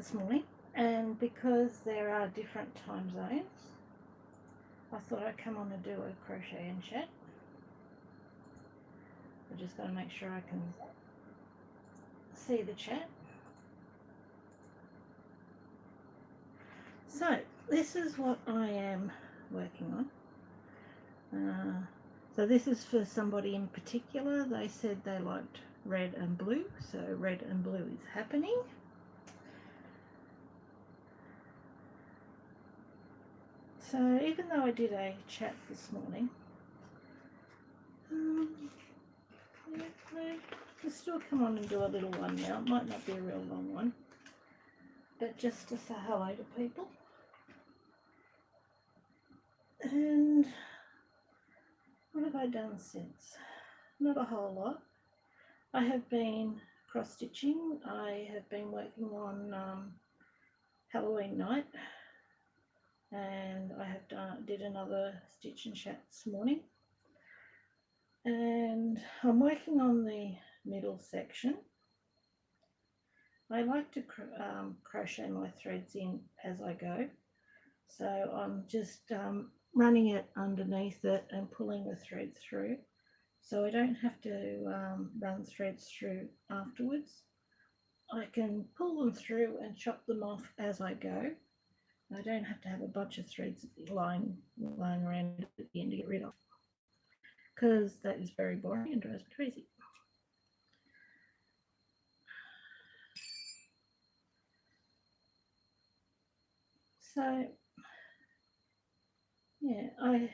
this morning, and because there are different time zones, I thought I'd come on and do a crochet and chat. I just got to make sure I can see the chat. So this is what I am working on. So this is for somebody in particular. They said they liked red and blue, so red and blue is happening. So even though I did a chat this morning, I'll still come on and do a little one now. It might not be a real long one, but just to say hello to people. And what have I done since? Not a whole lot. I have been cross-stitching. I have been working on Halloween night, and I have did another stitch and chat this morning. And I'm working on the middle section. I like to crochet my threads in as I go. So I'm just running it underneath it and pulling the thread through, so I don't have to run threads through afterwards. I can pull them through and chop them off as I go. I don't have to have a bunch of threads lying around at the end to get rid of, because that is very boring and drives me crazy. So yeah, I'm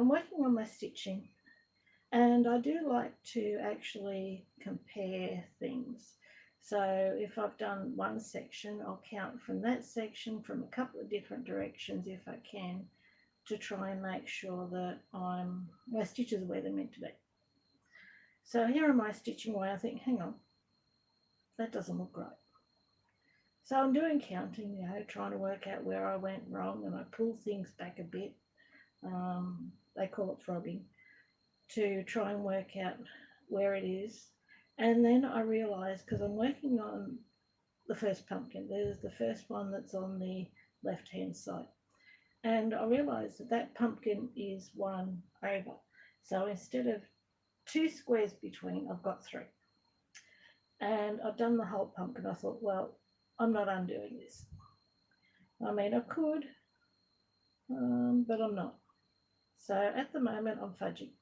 working on my stitching, and I do like to actually compare things. So if I've done one section, I'll count from that section from a couple of different directions if I can, to try and make sure that my stitches are where they're meant to be. So here am I stitching away. I think, hang on, that doesn't look right. So I'm doing counting, trying to work out where I went wrong, and I pull things back a bit. They call it frogging, to try and work out where it is. And then I realised, because I'm working on the first pumpkin, there's the first one that's on the left-hand side. And I realised that pumpkin is one over. So instead of 2 squares between, I've got 3. And I've done the whole pumpkin. I thought, well, I'm not undoing this. I mean, I could, but I'm not. So at the moment, I'm fudging.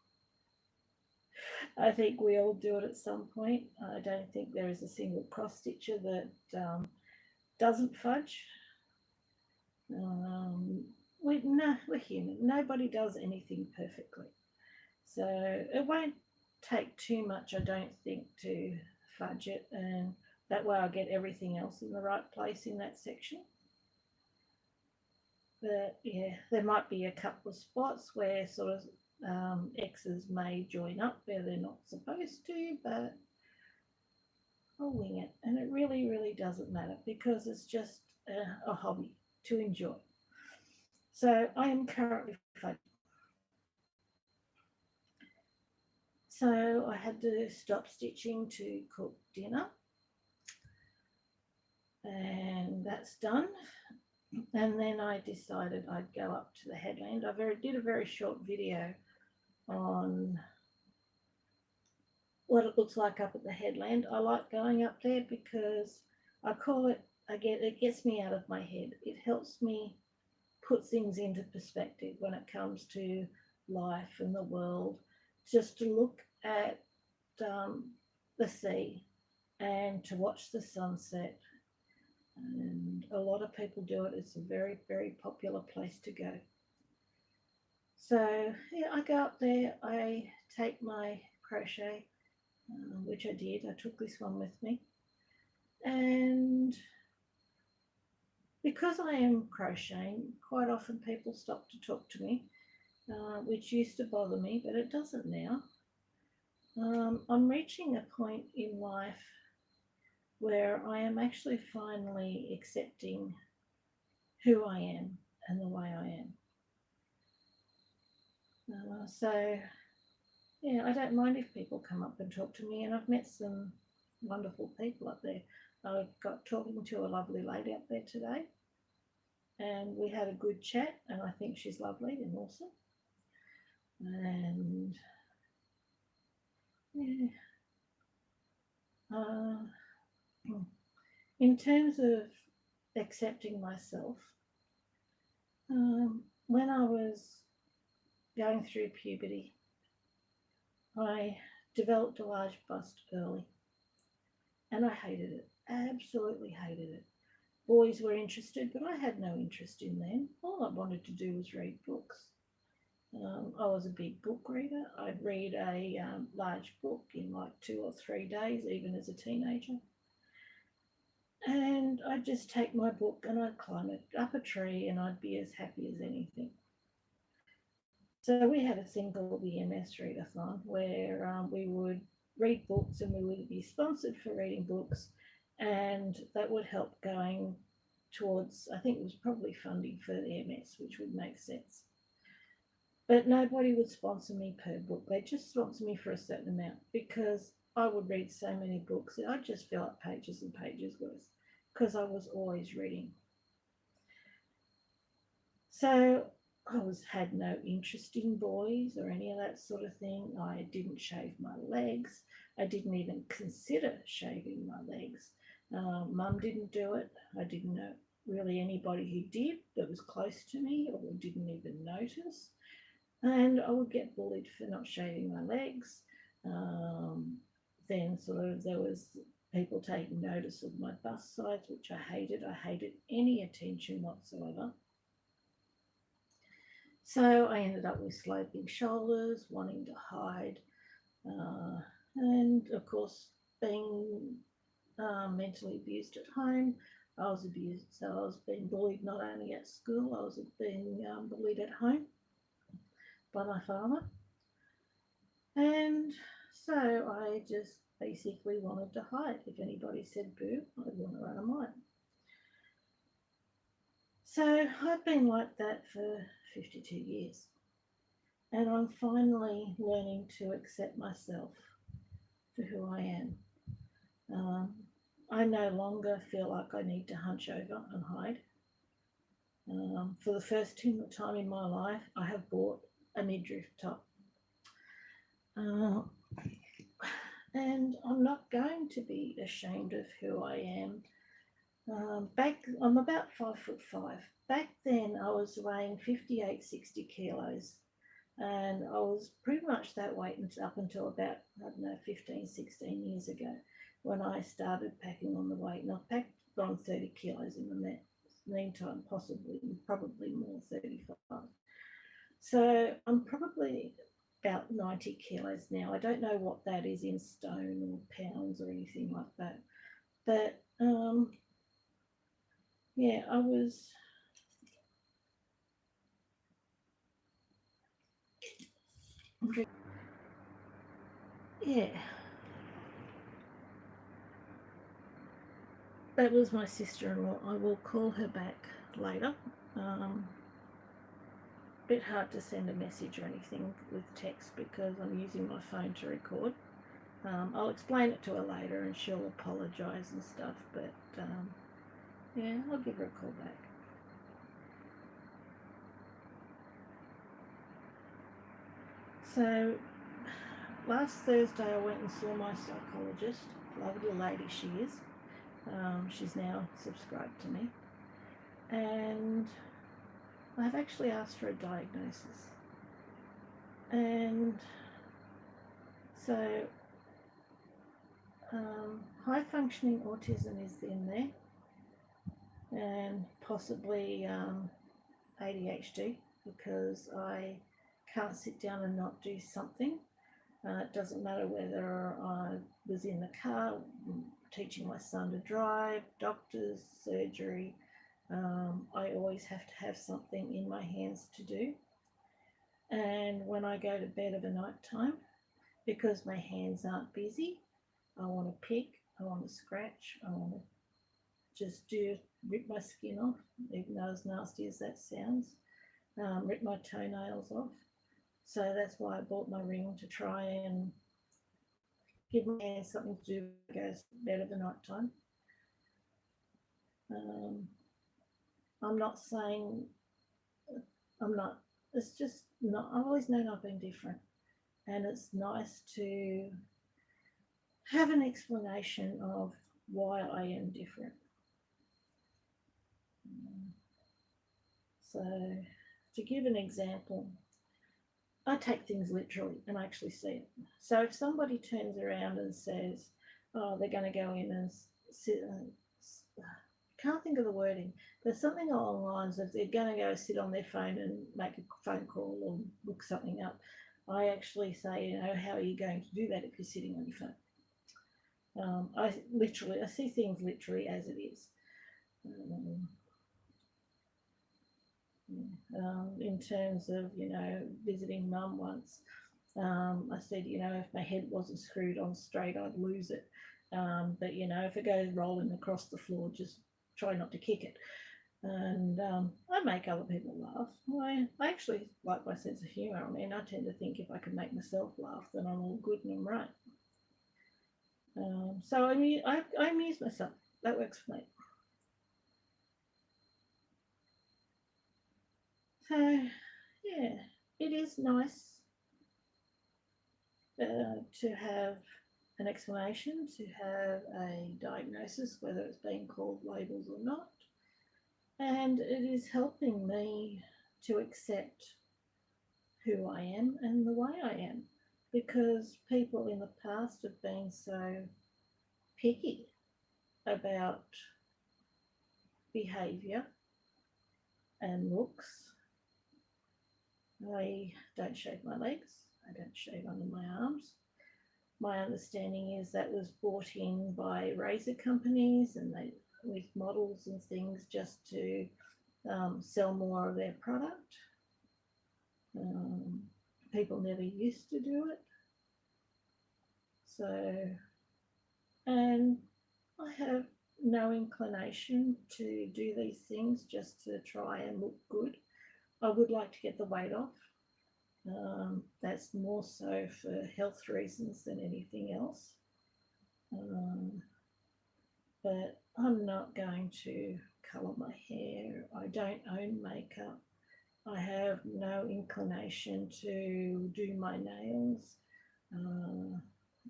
I think we all do it at some point. I don't think there is a single cross stitcher that doesn't fudge. We're human. Nobody does anything perfectly. So it won't take too much, I don't think, to fudge it, and that way I get everything else in the right place in that section. But yeah, there might be a couple of spots where sort of X's may join up where they're not supposed to, but I'll wing it. And it really, really doesn't matter, because it's just a hobby to enjoy. So I am currently fudging. So I had to stop stitching to cook dinner, and that's done. And then I decided I'd go up to the headland. I did a very short video on what it looks like up at the headland. I like going up there because it gets me out of my head. It helps me put things into perspective when it comes to life and the world, just to look at the sea and to watch the sunset. And a lot of people do it. It's a very, very popular place to go. So yeah, I go up there, I take my crochet, which I did. I took this one with me, and because I am crocheting, quite often people stop to talk to me, which used to bother me, but it doesn't now. I'm reaching a point in life where I am actually finally accepting who I am and the way I am. So yeah, I don't mind if people come up and talk to me, and I've met some wonderful people up there. I got talking to a lovely lady up there today, and we had a good chat, and I think she's lovely and awesome. And yeah, uh, in terms of accepting myself, when I was going through puberty, I developed a large bust early, and I hated it. Absolutely hated it. Boys were interested, but I had no interest in them. All I wanted to do was read books. I was a big book reader. I'd read a large book in like 2 or 3 days, even as a teenager. And I'd just take my book and I'd climb it up a tree and I'd be as happy as anything. So we had a thing called the MS Readathon where we would read books and we would be sponsored for reading books, and that would help going towards, I think it was probably funding for the MS, which would make sense. But nobody would sponsor me per book. They just sponsor me for a certain amount because I would read so many books that I'd just fill up pages and pages worth because I was always reading. So I had no interest in boys or any of that sort of thing. I didn't shave my legs. I didn't even consider shaving my legs. Mum didn't do it. I didn't know really anybody who did that was close to me or didn't even notice. And I would get bullied for not shaving my legs. Then sort of there was people taking notice of my bust size, which I hated. I hated any attention whatsoever. So I ended up with sloping shoulders, wanting to hide, and of course being mentally abused at home. I was abused, so I was being bullied not only at school, I was being bullied at home by my father. And so I just basically wanted to hide. If anybody said boo, I'd want to run a mile. So I've been like that for 52 years. And I'm finally learning to accept myself for who I am. I no longer feel like I need to hunch over and hide. For the first time in my life, I have bought a midriff top. And I'm not going to be ashamed of who I am. I'm about 5'5". Back then, I was weighing 58, 60 kilos, and I was pretty much that weight up until about, I don't know, 15, 16 years ago when I started packing on the weight. And I've packed on 30 kilos in the meantime, probably more, 35. So I'm probably about 90 kilos now. I don't know what that is in stone or pounds or anything like that. But yeah, I was yeah. That was my sister-in-law. I will call her back later. Bit hard to send a message or anything with text because I'm using my phone to record. I'll explain it to her later and she'll apologise and stuff, but yeah, I'll give her a call back. So last Thursday I went and saw my psychologist, lovely lady she is. She's now subscribed to me, and I've actually asked for a diagnosis. And so high functioning autism is in there, and possibly ADHD, because I can't sit down and not do something. It doesn't matter whether I was in the car teaching my son to drive, doctors, surgery. I always have to have something in my hands to do. And when I go to bed of a night time, because my hands aren't busy, I want to pick, I want to scratch, I want to just rip my skin off, even though as nasty as that sounds, rip my toenails off. So that's why I bought my ring, to try and give my hands something to do when I go to bed of the night time. I'm not saying I'm not, it's just not, I've always known I've been different. And it's nice to have an explanation of why I am different. So, to give an example, I take things literally and I actually see it. So, if somebody turns around and says, oh, they're going to go in and sit, can't think of the wording. There's something along the lines of they're going to go sit on their phone and make a phone call or look something up. I actually say, you know, how are you going to do that if you're sitting on your phone? I see things literally as it is. In terms of, you know, visiting mum once, I said, you know, if my head wasn't screwed on straight, I'd lose it. But, you know, if it goes rolling across the floor, just try not to kick it. And I make other people laugh. I actually like my sense of humour. I mean, I tend to think if I can make myself laugh, then I'm all good and I'm right. So I amuse myself. That works for me. So, yeah, it is nice to have an explanation, to have a diagnosis, whether it's being called labels or not. And it is helping me to accept who I am and the way I am, because people in the past have been so picky about behaviour and looks. I don't shave my legs, I don't shave under my arms. My understanding is that was brought in by razor companies and they with models and things just to sell more of their product. People never used to do it. So, and I have no inclination to do these things just to try and look good. I would like to get the weight off. That's more so for health reasons than anything else. But I'm not going to colour my hair. I don't own makeup. I have no inclination to do my nails. I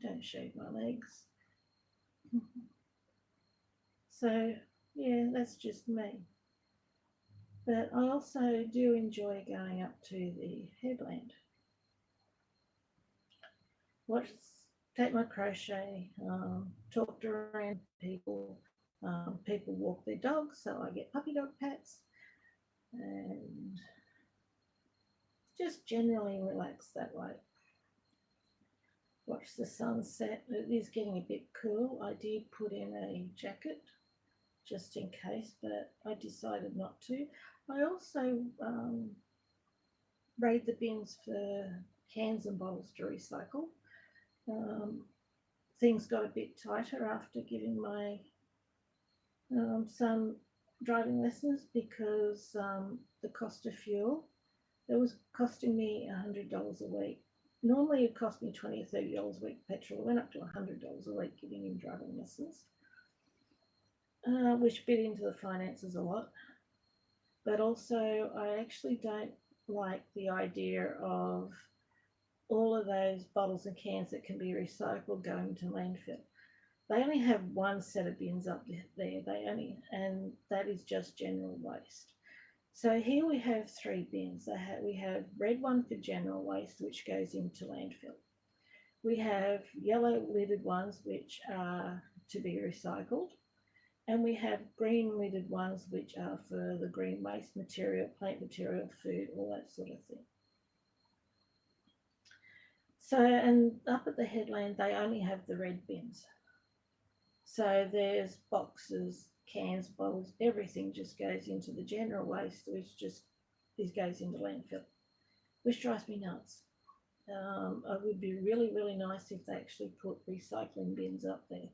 don't shave my legs. So, yeah, that's just me. But I also do enjoy going up to the headland. Take my crochet, talk to around people. People walk their dogs, so I get puppy dog pats. And just generally relax that way. Watch the sunset. It is getting a bit cool. I did put in a jacket just in case, but I decided not to. I also raid the bins for cans and bottles to recycle. Things got a bit tighter after giving my son driving lessons because the cost of fuel, it was costing me $100 a week. Normally it cost me $20 or $30 a week petrol. It went up to $100 a week giving him driving lessons, which bit into the finances a lot. But also I actually don't like the idea of all of those bottles and cans that can be recycled going to landfill. They only have one set of bins up there. And that is just general waste. So here we have 3 bins. We have red one for general waste, which goes into landfill. We have yellow lidded ones, which are to be recycled. And we have green lidded ones, which are for the green waste material, plant material, food, all that sort of thing. So, and up at the headland, they only have the red bins. So there's boxes, cans, bottles, everything just goes into the general waste, which just goes into landfill, which drives me nuts. It would be really, really nice if they actually put recycling bins up there.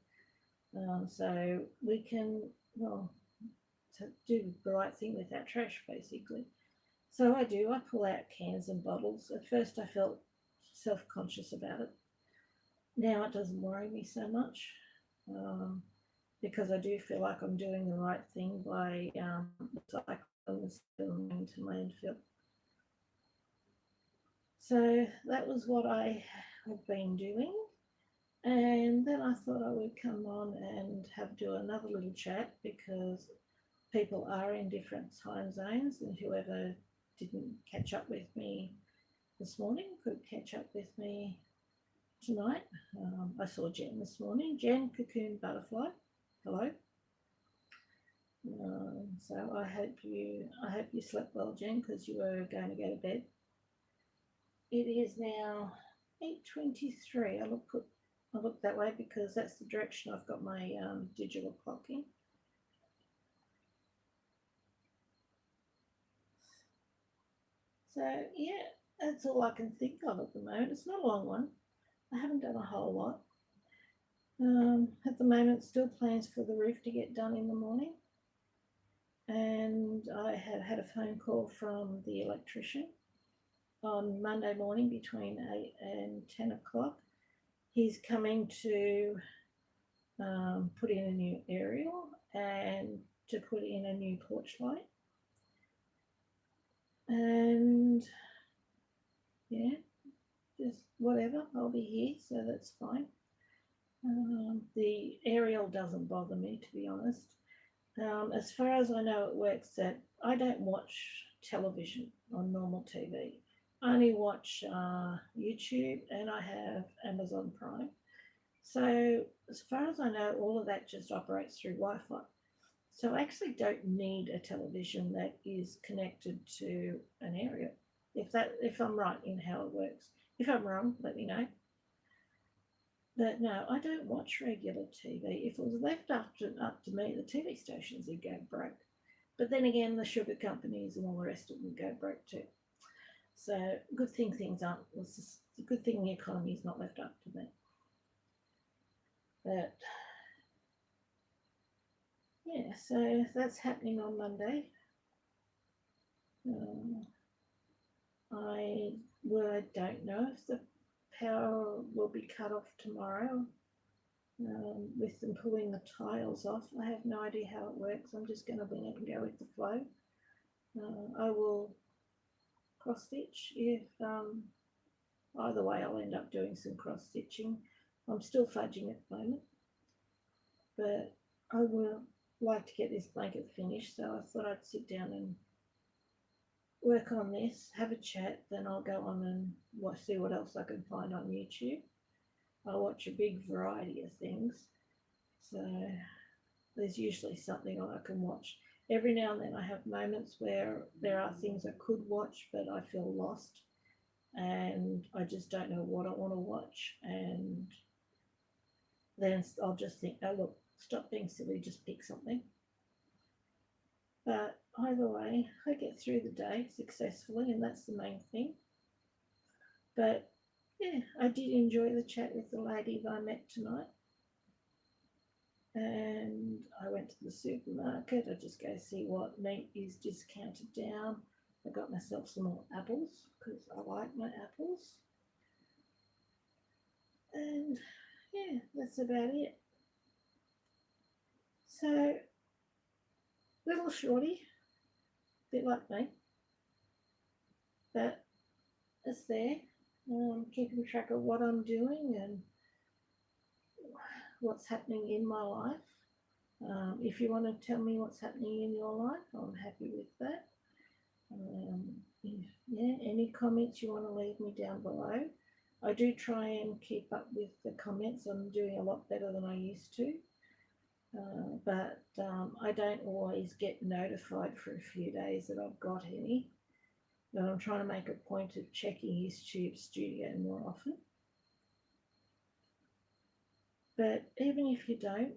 So we can, to do the right thing with our trash, basically. So I pull out cans and bottles. At first I felt self-conscious about it. Now it doesn't worry me so much. because I do feel like I'm doing the right thing by recycling the steel into landfill. So that was what I have been doing. And then I thought I would come on and do another little chat, because people are in different time zones, and whoever didn't catch up with me this morning could catch up with me tonight. I saw Jen this morning. Jen, Cocoon Butterfly, hello. So I hope you slept well, Jen, because you were going to go to bed. It is now 8:23. I look that way because that's the direction I've got my digital clock in. So yeah, that's all I can think of at the moment. It's not a long one. I haven't done a whole lot. At the moment, still plans for the roof to get done in the morning. And I have had a phone call from the electrician on Monday morning between 8 and 10 o'clock. He's coming to put in a new aerial and to put in a new porch light. And yeah, just whatever, I'll be here, so that's fine. The aerial doesn't bother me, to be honest. As far as I know, it works that I don't watch television on normal TV. I only watch YouTube, and I have Amazon Prime. So as far as I know, all of that just operates through Wi-Fi. So I actually don't need a television that is connected to an aerial. If I'm right in how it works. If I'm wrong, let me know. But no, I don't watch regular TV. If it was left up to me, the TV stations would go broke. But then again, the sugar companies and all the rest of them go broke too. So good thing things aren't. It's just a good thing the economy is not left up to me. But yeah, so that's happening on Monday. I don't know if the power will be cut off tomorrow. With them pulling the tiles off, I have no idea how it works. I'm just going to wing it and go with the flow. I will cross stitch if either way. I'll end up doing some cross stitching. I'm still fudging at the moment, but I will like to get this blanket finished, so I thought I'd sit down and work on this, have a chat, then I'll go on and see what else I can find on YouTube. I watch a big variety of things, so there's usually something I can watch. Every now and then I have moments where there are things I could watch, but I feel lost and I just don't know what I want to watch, and then I'll just think, oh look, stop being silly, just pick something. But either way, I get through the day successfully, and that's the main thing. But yeah, I did enjoy the chat with the lady that I met tonight. And I went to the supermarket. I just go see what meat is discounted down. I got myself some more apples because I like my apples. And yeah, that's about it. So, little shorty, bit like me, but it's there. Keeping track of what I'm doing and what's happening in my life. If you want to tell me what's happening in your life, I'm happy with that. Yeah, any comments you want to leave me down below. I do try and keep up with the comments. I'm doing a lot better than I used to. But I don't always get notified for a few days that I've got any. But I'm trying to make a point of checking YouTube Studio more often. But even if you don't,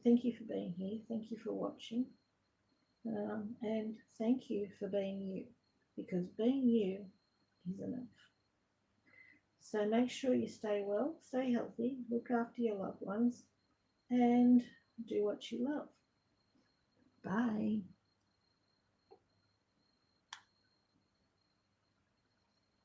thank you for being here. Thank you for watching. And thank you for being you, because being you is enough. So make sure you stay well, stay healthy, look after your loved ones, and do what you love. Bye.